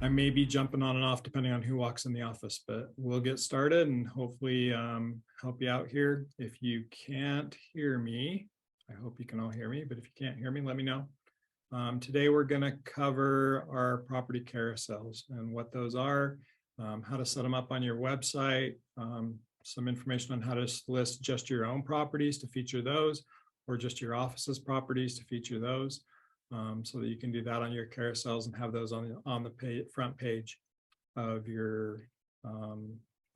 I may be jumping on and off depending on who walks in the office, but we'll get started and hopefully help you out here. If you can't hear me, I hope you can all hear me, but if you can't hear me, let me know. Today we're going to cover our property carousels and what those are, how to set them up on your website, some information on how to list just your own properties to feature those, or just your office's properties to feature those. So that you can do that on your carousels and have those on the front page of your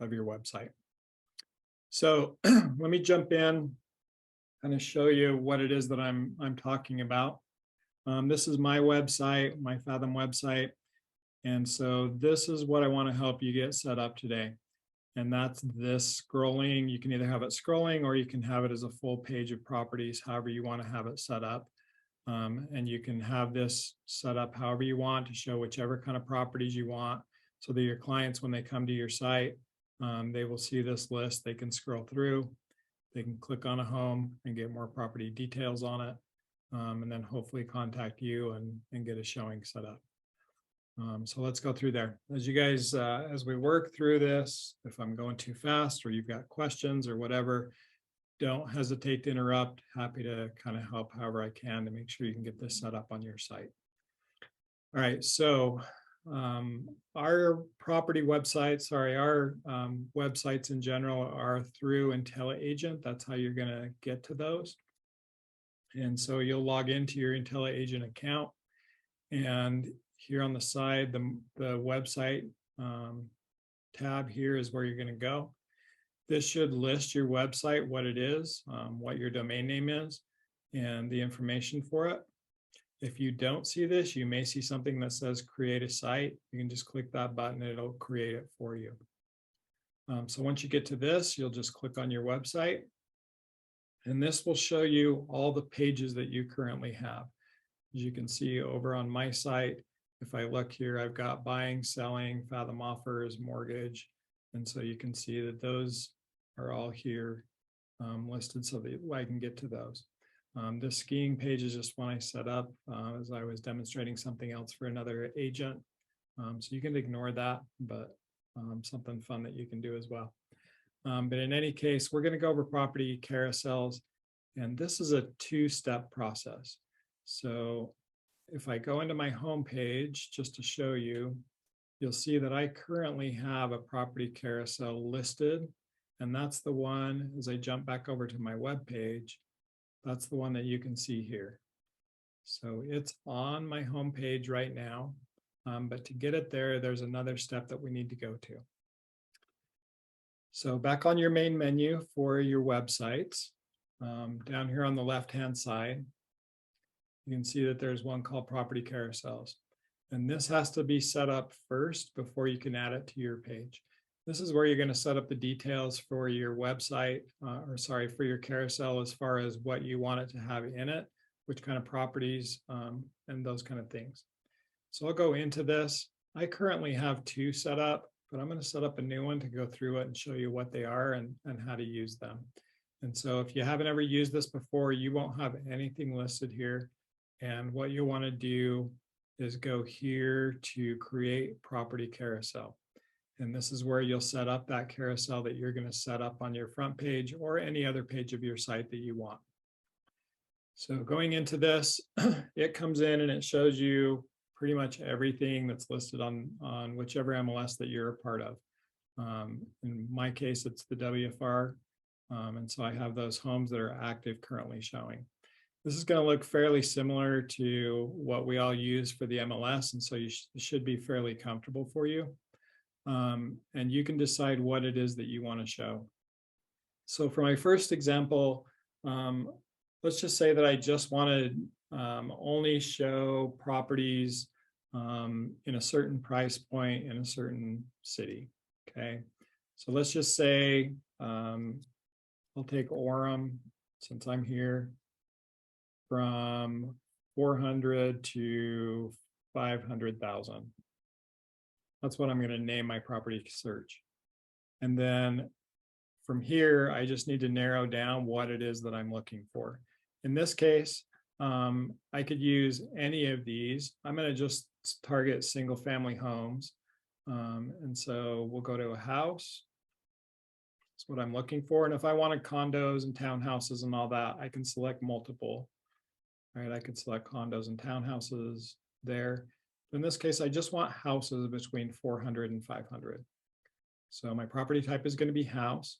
website. So let me jump in and show you what it is that I'm talking about. This is my website, my Fathom website, and so this is what I want to help you get set up today. And that's this scrolling. You can either have it scrolling or you can have it as a full page of properties, however you want to have it set up. And you can have this set up however you want to show whichever kind of properties you want, so that your clients, when they come to your site, they will see this list. They can scroll through, they can click on a home and get more property details on it, and then hopefully contact you and get a showing set up. So let's go through there. As you guys, as we work through this, if I'm going too fast or you've got questions or whatever, don't hesitate to interrupt. Happy to kind of help however I can to make sure you can get this set up on your site. All right, so our property websites, our websites in general are through IntelliAgent. That's how you're going to get to those. And so you'll log into your IntelliAgent account, and here on the side, the website tab here is where you're going to go. This should list your website, what it is, what your domain name is, and the information for it. If you don't see this, you may see something that says create a site. You can just click that button and it'll create it for you. So once you get to this, you'll just click on your website, and this will show you all the pages that you currently have. As you can see over on my site, if I look here, I've got buying, selling, Fathom offers, mortgage. And so you can see that those are all here listed so that I can get to those. This skiing page is just one I set up as I was demonstrating something else for another agent. So you can ignore that, but something fun that you can do as well. But in any case, we're going to go over property carousels, and this is a two-step process. So if I go into my home page just to show you, you'll see that I currently have a property carousel listed, and that's the one, as I jump back over to my web page, that's the one that you can see here. So it's on my home page right now, but to get it there, there's another step that we need to go to. So back on your main menu for your websites, down here on the left-hand side, you can see that there's one called Property Carousels. And this has to be set up first before you can add it to your page. This is where you're going to set up the details for your website, for your carousel, as far as what you want it to have in it, which kind of properties, and those kind of things. So I'll go into this. I currently have two set up, but I'm going to set up a new one to go through it and show you what they are and how to use them. And so if you haven't ever used this before, you won't have anything listed here. And what you want to do is go here to create property carousel. And this is where you'll set up that carousel that you're going to set up on your front page or any other page of your site that you want. So going into this, it comes in and it shows you pretty much everything that's listed on whichever MLS that you're a part of. In my case, it's the WFR. And so I have those homes that are active currently showing. This is going to look fairly similar to what we all use for the MLS, and so it should be fairly comfortable for you. And you can decide what it is that you want to show. So for my first example, let's just say that I just wanted only show properties in a certain price point in a certain city. Okay, so let's just say I'll take Orem since I'm here, from 400 to 500,000. That's what I'm going to name my property search. And then from here, I just need to narrow down what it is that I'm looking for. In this case, I could use any of these. I'm going to just target single family homes. And so we'll go to a house. That's what I'm looking for. And if I wanted condos and townhouses and all that, I can select multiple. All right, I could select condos and townhouses there. In this case, I just want houses between 400 and 500. So my property type is going to be house.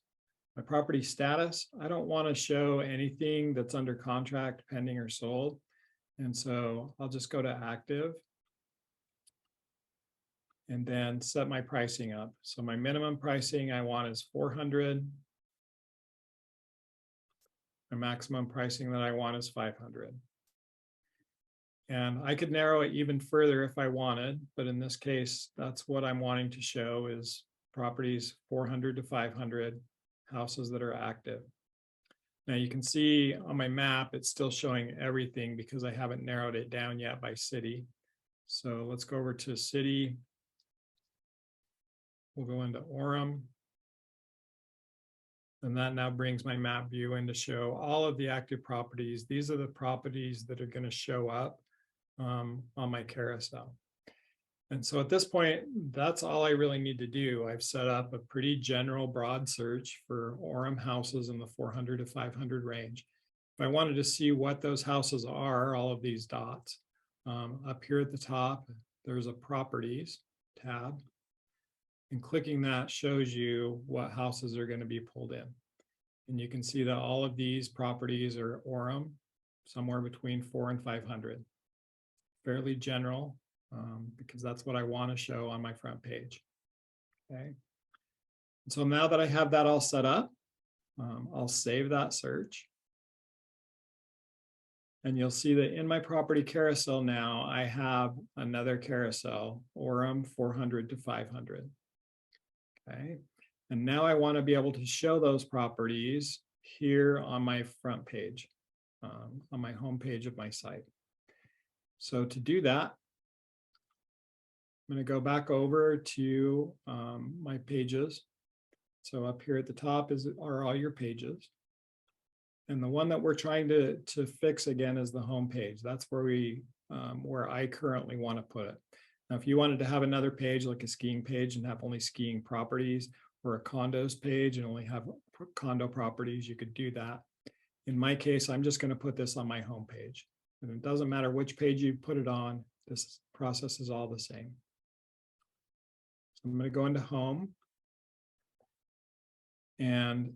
My property status, I don't want to show anything that's under contract, pending, or sold. And so I'll just go to active and then set my pricing up. So my minimum pricing I want is 400. The maximum pricing that I want is 500. And I could narrow it even further if I wanted, but in this case, that's what I'm wanting to show is properties 400 to 500, houses that are active. Now you can see on my map, it's still showing everything because I haven't narrowed it down yet by city. So let's go over to city. We'll go into Orem. And that now brings my map view in to show all of the active properties. These are the properties that are going to show up on my carousel. And so at this point, that's all I really need to do. I've set up a pretty general broad search for Orem houses in the 400 to 500 range. If I wanted to see what those houses are, all of these dots, up here at the top, there's a properties tab. And clicking that shows you what houses are going to be pulled in. And you can see that all of these properties are Orem, somewhere between 400 and 500. Fairly general. Because that's what I want to show on my front page. Okay. And so now that I have that all set up, I'll save that search. And you'll see that in my property carousel now, I have another carousel, Orem 400 to 500. Okay. And now I want to be able to show those properties here on my front page, on my home page of my site. So to do that, I'm going to go back over to my pages. So up here at the top are all your pages. And the one that we're trying to fix again is the home page. That's where I currently want to put it. Now, if you wanted to have another page like a skiing page and have only skiing properties, or a condos page and only have condo properties, you could do that. In my case, I'm just going to put this on my home page. And it doesn't matter which page you put it on, this process is all the same. I'm going to go into home. And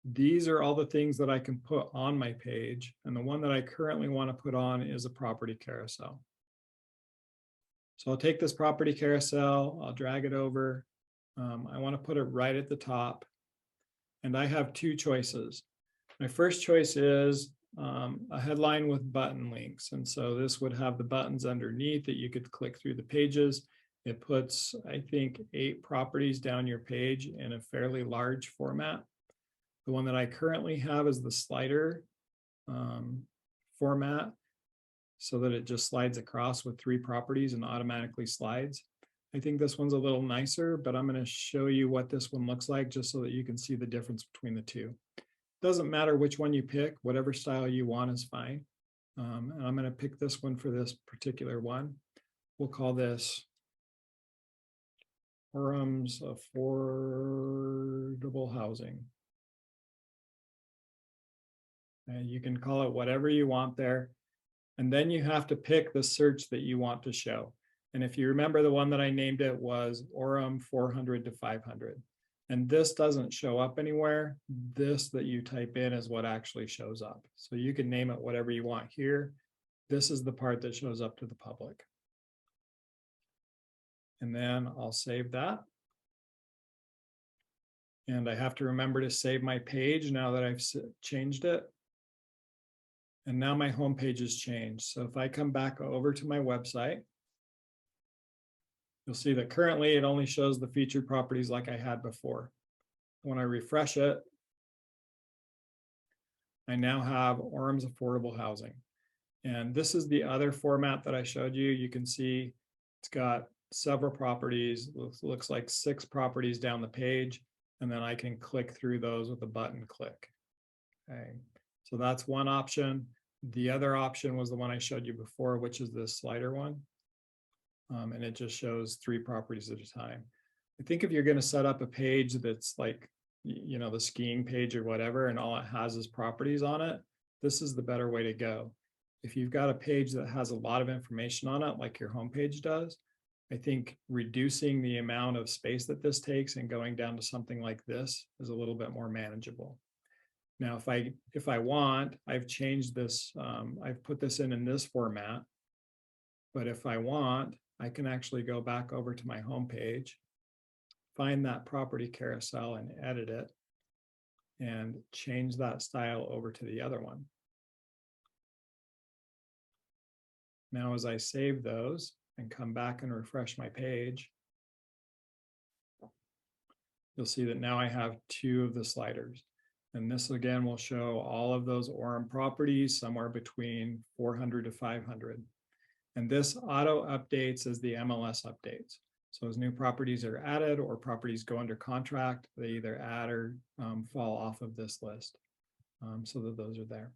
these are all the things that I can put on my page. And the one that I currently want to put on is a property carousel. So I'll take this property carousel, I'll drag it over. I want to put it right at the top. And I have two choices. My first choice is a headline with button links. And so this would have the buttons underneath that you could click through the pages. It puts, I think, 8 properties down your page in a fairly large format. The one that I currently have is the slider format, so that it just slides across with 3 properties and automatically slides. I think this one's a little nicer, but I'm going to show you what this one looks like just so that you can see the difference between the two. Doesn't matter which one you pick, whatever style you want is fine. And I'm going to pick this one for this particular one. We'll call this Orem's Affordable Housing. And you can call it whatever you want there. And then you have to pick the search that you want to show. And if you remember, the one that I named it was Orem 400 to 500. And this doesn't show up anywhere. This that you type in is what actually shows up. So you can name it whatever you want here. This is the part that shows up to the public. And then I'll save that. And I have to remember to save my page now that I've changed it. And now my home page has changed. So if I come back over to my website, you'll see that currently it only shows the featured properties like I had before. When I refresh it, I now have Orem's Affordable Housing. And this is the other format that I showed you. You can see it's got several properties, looks like 6 properties down the page, and then I can click through those with a button click. Okay, so that's one option. The other option was the one I showed you before, which is this slider one. and it just shows 3 properties at a time. I think if you're going to set up a page that's like, you know, the skiing page or whatever, and all it has is properties on it, this is the better way to go. If you've got a page that has a lot of information on it, like your homepage does, I think reducing the amount of space that this takes and going down to something like this is a little bit more manageable. Now, if I want, I've changed this, I've put this in this format, but if I want, I can actually go back over to my homepage, find that property carousel and edit it and change that style over to the other one. Now, as I save those and come back and refresh my page, you'll see that now I have 2 of the sliders. And this again will show all of those Orem properties somewhere between 400 to 500. And this auto updates as the MLS updates. So as new properties are added or properties go under contract, they either add or fall off of this list so that those are there.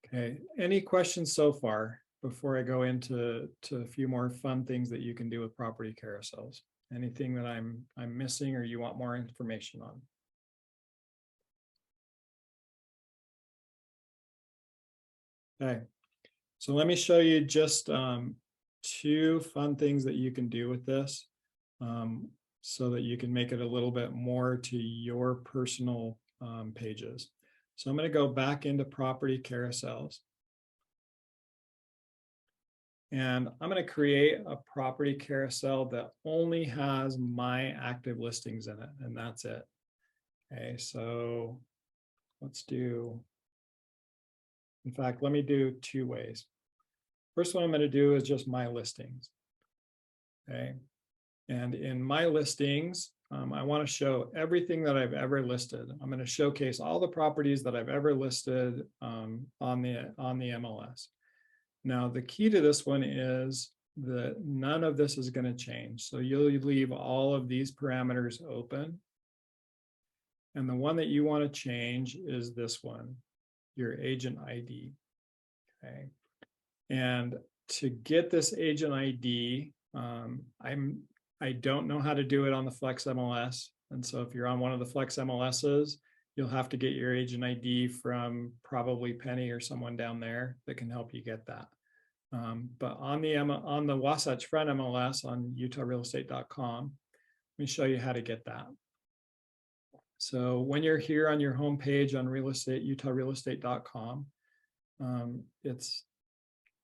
Okay, any questions so far before I go into a few more fun things that you can do with property carousels? Anything that I'm missing or you want more information on? Okay, so let me show you just 2 fun things that you can do with this so that you can make it a little bit more to your personal pages. So I'm going to go back into property carousels. And I'm going to create a property carousel that only has my active listings in it, and that's it. Okay, so let's do, in fact, let me do 2 ways. First one I'm going to do is just my listings. Okay, and in my listings, I want to show everything that I've ever listed. I'm going to showcase all the properties that I've ever listed on the MLS. Now, the key to this one is that none of this is going to change. So you'll leave all of these parameters open. And the one that you want to change is this one, your agent ID. Okay. And to get this agent ID, I don't know how to do it on the Flex MLS. And so if you're on one of the Flex MLSs, you'll have to get your agent ID from probably Penny or someone down there that can help you get that. But on the Wasatch Front MLS on utahrealestate.com, let me show you how to get that. So when you're here on your homepage on utahrealestate.com, it's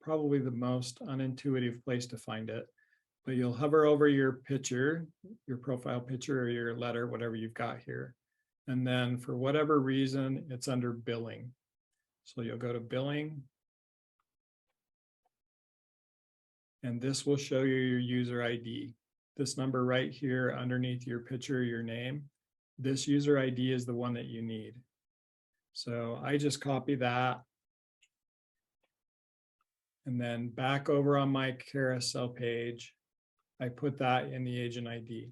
probably the most unintuitive place to find it. But you'll hover over your picture, your profile picture or your letter, whatever you've got here. And then for whatever reason, it's under billing. So you'll go to billing. And this will show you your user ID. This number right here underneath your picture, your name. This user ID is the one that you need. So I just copy that. And then back over on my carousel page, I put that in the agent ID.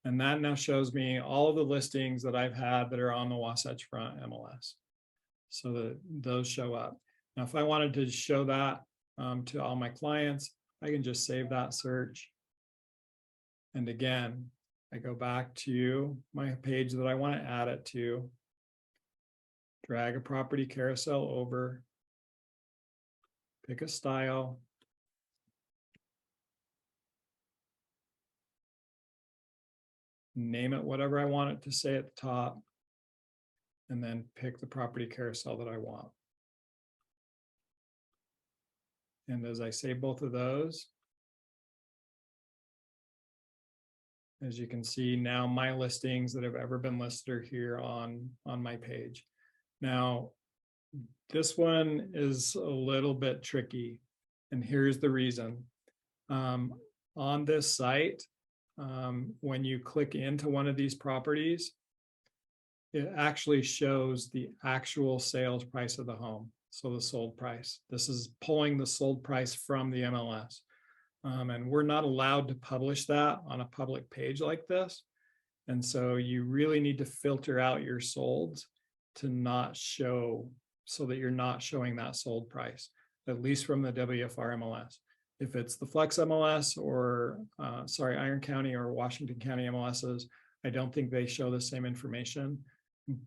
And that now shows me all of the listings that I've had that are on the Wasatch Front MLS. So that those show up. Now, if I wanted to show that to all my clients, I can just save that search. And again, I go back to my page that I want to add it to, drag a property carousel over, pick a style, name it whatever I want it to say at the top, and then pick the property carousel that I want. And as I save both of those, as you can see now, my listings that have ever been listed are here on my page. Now, this one is a little bit tricky, and here's the reason. On this site, when you click into one of these properties, it actually shows the actual sales price of the home. So the sold price. This is pulling the sold price from the MLS. And we're not allowed to publish that on a public page like this. And so you really need to filter out your solds to not show, so that you're not showing that sold price, at least from the WFR MLS. If it's the Flex MLS or, Iron County or Washington County MLSs, I don't think they show the same information,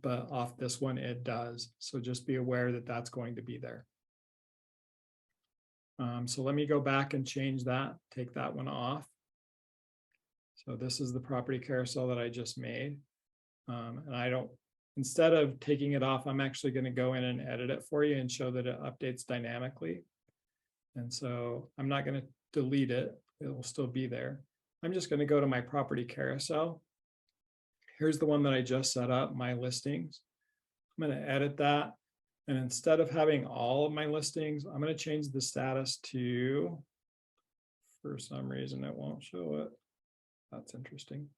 but off this one, it does. So just be aware that that's going to be there. So let me go back and change that, take that one off. So this is the property carousel that I just made. And I don't, instead of taking it off, I'm actually going to go in and edit it for you and show that it updates dynamically. And so I'm not going to delete it. It will still be there. I'm just going to go to my property carousel. Here's the one that I just set up, my listings. I'm going to edit that. And instead of having all of my listings, I'm going to change the status to, for some reason, it won't show it. That's interesting.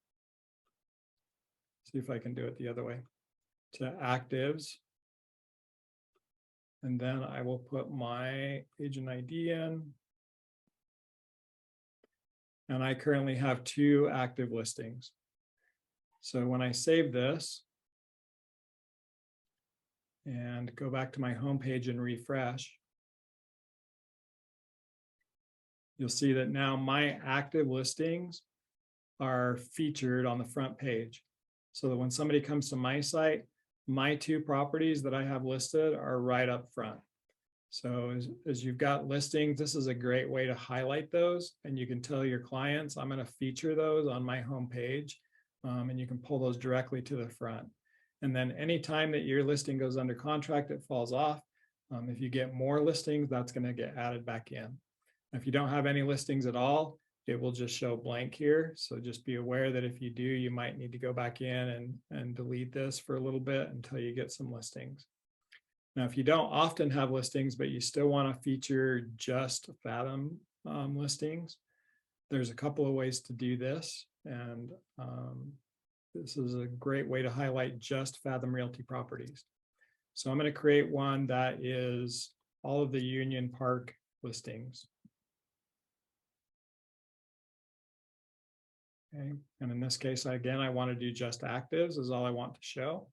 See if I can do it the other way. To actives. And then I will put my agent ID in. And I currently have 2 active listings. So when I save this and go back to my home page and refresh, you'll see that now my active listings are featured on the front page. So that when somebody comes to my site, my 2 properties that I have listed are right up front. So as you've got listings, this is a great way to highlight those, and you can tell your clients, I'm going to feature those on my home page, and you can pull those directly to the front. And then anytime that your listing goes under contract, it falls off. If you get more listings, that's going to get added back in. If you don't have any listings at all, it will just show blank here. So just be aware that if you do, you might need to go back in and delete this for a little bit until you get some listings. Now, if you don't often have listings, but you still want to feature just Fathom listings, there's a couple of ways to do this. And this is a great way to highlight just Fathom Realty properties. So I'm going to create one that is all of the Union Park listings. Okay. And in this case, again, I want to do just actives is all I want to show.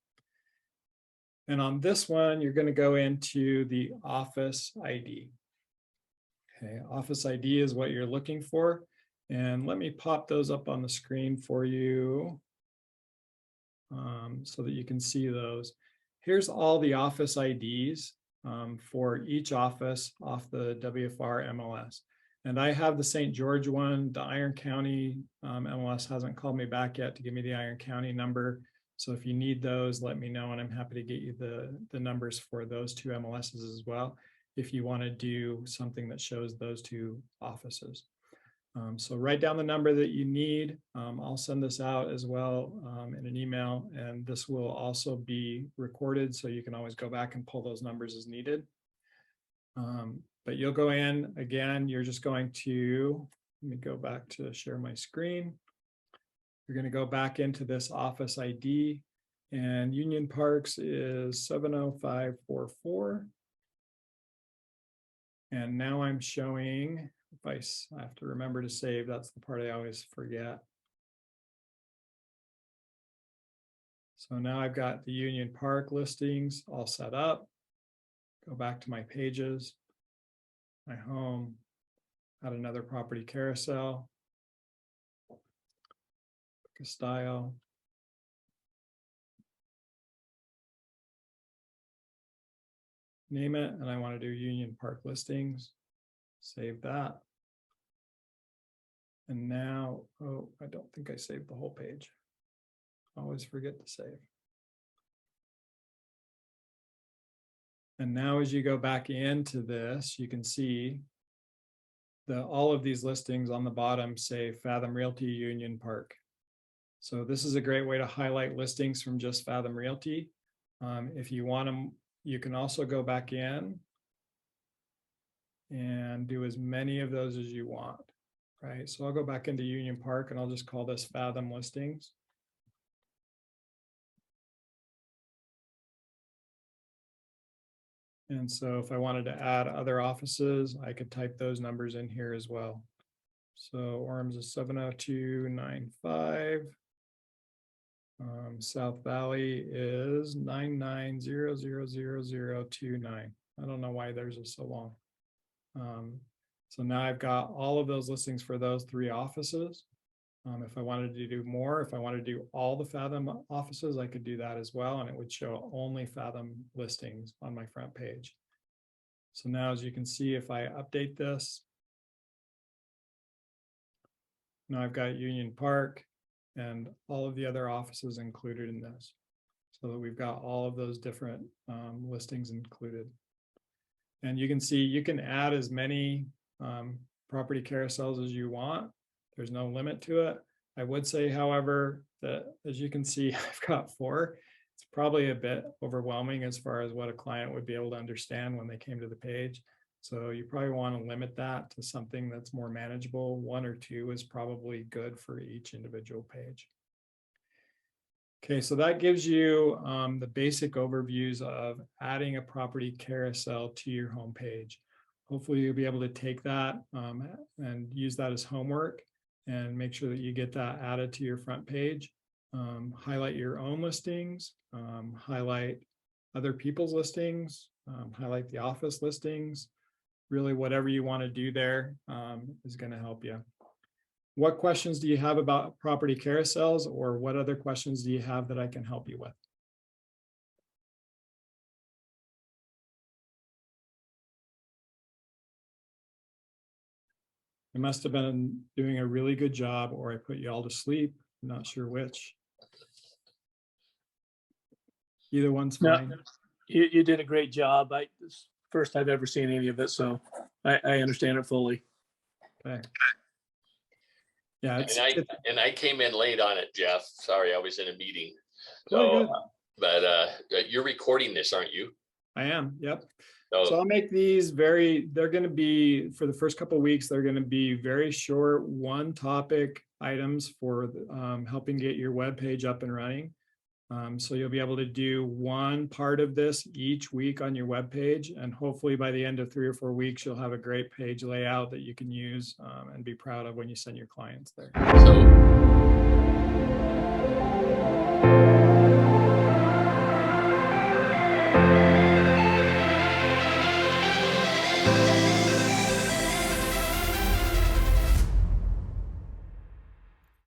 And on this one, you're going to go into the office ID. Okay, office ID is what you're looking for. And let me pop those up on the screen for you so that you can see those. Here's all the office IDs for each office off the WFR MLS. And I have the St. George one. The Iron County MLS hasn't called me back yet to give me the Iron County number. So if you need those, let me know, and I'm happy to get you the numbers for those 2 MLSs as well, if you want to do something that shows those 2 offices. So write down the number that you need. I'll send this out as well in an email, and this will also be recorded, so you can always go back and pull those numbers as needed. But you'll go in, again, you're just going to, let me go back to share my screen. You're going to go back into this office ID, and Union Parks is 70544. And now I'm showing, if I have to remember to save, that's the part I always forget. So now I've got the Union Park listings all set up. Go back to my pages, my home, add another property carousel. Pick a style. Name it, and I want to do Union Park listings. Save that. And now, oh, I don't think I saved the whole page. I always forget to save. And now as you go back into this, you can see that all of these listings on the bottom say Fathom Realty Union Park. So this is a great way to highlight listings from just Fathom Realty. If you want them, you can also go back in and do as many of those as you want, right? So I'll go back into Union Park and I'll just call this Fathom Listings. And so if I wanted to add other offices, I could type those numbers in here as well. So Orms is 70295. South Valley is 990000029. I don't know why theirs is so long. So now I've got all of those listings for those 3 offices. If I wanted to do more, if I wanted to do all the Fathom offices, I could do that as well, and it would show only Fathom listings on my front page. So now, as you can see, if I update this, now I've got Union Park and all of the other offices included in this, so that we've got all of those different listings included. And you can see you can add as many property carousels as you want. There's no limit to it. I would say, however, that as you can see, I've got 4. It's probably a bit overwhelming as far as what a client would be able to understand when they came to the page. So you probably want to limit that to something that's more manageable. 1 or 2 is probably good for each individual page. Okay, so that gives you the basic overviews of adding a property carousel to your home page. Hopefully you'll be able to take that and use that as homework and make sure that you get that added to your front page. Highlight your own listings, highlight other people's listings, highlight the office listings. Really, whatever you want to do there is going to help you. What questions do you have about property carousels, or what other questions do you have that I can help you with? I must have been doing a really good job, or I put you all to sleep. I'm not sure which. Either one's fine. No, you did a great job. It's the first I've ever seen any of it, so I understand it fully. Okay. Yeah, and I came in late on it, Jeff. Sorry, I was in a meeting. So, but you're recording this, aren't you? I am. Yep. So I'll make these they're going to be, for the first couple of weeks, they're going to be very short, one topic items for helping get your web page up and running. So you'll be able to do one part of this each week on your web page, and hopefully by the end of 3 or 4 weeks, you'll have a great page layout that you can use and be proud of when you send your clients there. So